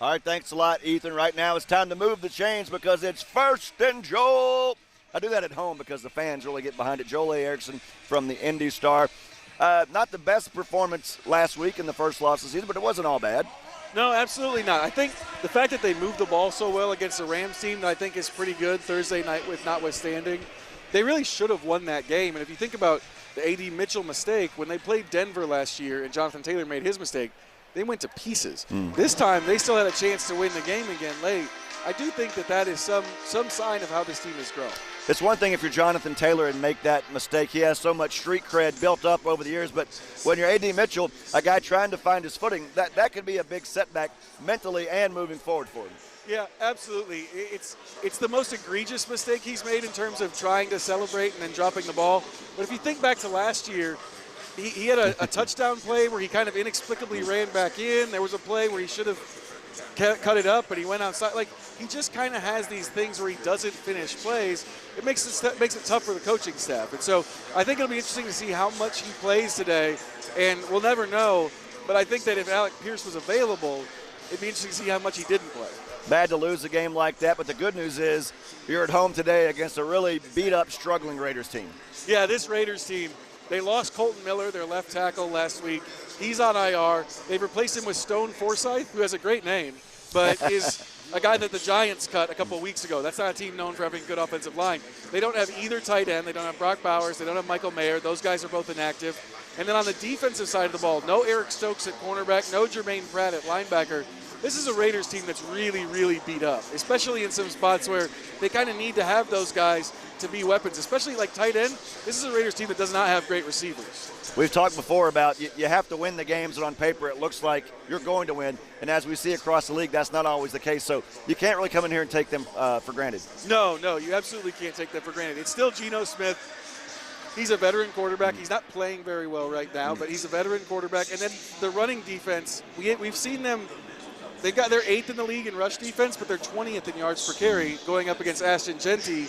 All right, thanks a lot, Ethan. Right now it's time to move the chains because it's first and Joel. I do that at home because the fans really get behind it. Joel A. Erickson from the Indy Star. Not the best performance last week in the first loss of the season, but it wasn't all bad. No, absolutely not. I think the fact that they moved the ball so well against the Rams team, I think is pretty good Thursday night with notwithstanding. They really should have won that game. And if you think about the A.D. Mitchell mistake, when they played Denver last year and Jonathan Taylor made his mistake, they went to pieces. This time, they still had a chance to win the game again late. I do think that is some sign of how this team has grown. It's one thing if you're Jonathan Taylor and make that mistake. He has so much street cred built up over the years. But when you're A.D. Mitchell, a guy trying to find his footing, that could be a big setback mentally and moving forward for him. Yeah, absolutely. It's the most egregious mistake he's made in terms of trying to celebrate and then dropping the ball. But if you think back to last year, he had a touchdown play where he kind of inexplicably ran back in. There was a play where he should have cut it up, but he went outside. Like, he just kind of has these things where he doesn't finish plays. It makes it tough for the coaching staff. And so I think it'll be interesting to see how much he plays today, and we'll never know. But I think that if Alec Pierce was available, it'd be interesting to see how much he didn't play. Bad to lose a game like that, but the good news is you're at home today against a really beat-up, struggling Raiders team. Yeah, this Raiders team, they lost Colton Miller, their left tackle, last week. He's on IR. They've replaced him with Stone Forsythe, who has a great name, but is a guy that the Giants cut a couple of weeks ago. That's not a team known for having a good offensive line. They don't have either tight end. They don't have Brock Bowers. They don't have Michael Mayer. Those guys are both inactive. And then on the defensive side of the ball, no Eric Stokes at cornerback, no Jermaine Pratt at linebacker. This is a Raiders team that's really, really beat up, especially in some spots where they kind of need to have those guys to be weapons, especially like tight end. This is a Raiders team that does not have great receivers. We've talked before about you have to win the games that on paper it looks like you're going to win, and as we see across the league, that's not always the case, so you can't really come in here and take them for granted. No, you absolutely can't take them for granted. It's still Geno Smith. He's a veteran quarterback. He's not playing very well right now, but he's a veteran quarterback. And then the running defense, we've seen them. They've got their 8th in the league in rush defense, but they're 20th in yards per carry going up against Ashton Genty.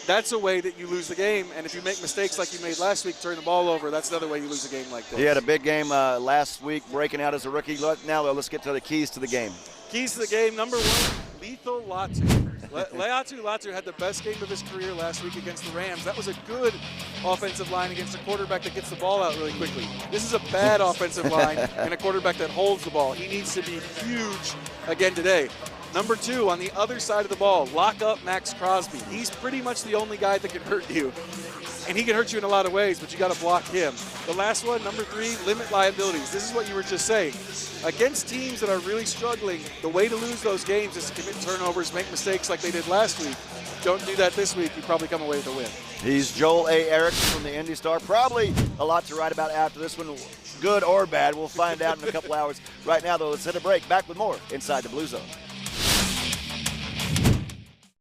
That's a way that you lose the game, and if you make mistakes like you made last week, turn the ball over, that's another way you lose a game like this. He had a big game last week, breaking out as a rookie. Now let's get to the keys to the game. Keys to the game, number 1, Lethal Latu. Laiatu Latu had the best game of his career last week against the Rams. That was a good offensive line against a quarterback that gets the ball out really quickly. This is a bad offensive line and a quarterback that holds the ball. He needs to be huge again today. Number 2, on the other side of the ball, lock up Max Crosby. He's pretty much the only guy that can hurt you. And he can hurt you in a lot of ways, but you got to block him. The last one, number 3, limit liabilities. This is what you were just saying. Against teams that are really struggling, the way to lose those games is to commit turnovers, make mistakes like they did last week. Don't do that this week. You probably come away with a win. He's Joel A. Erickson from the Indy Star. Probably a lot to write about after this one, good or bad. We'll find out in a couple hours. Right now, though, let's hit a break. Back with more Inside the Blue Zone.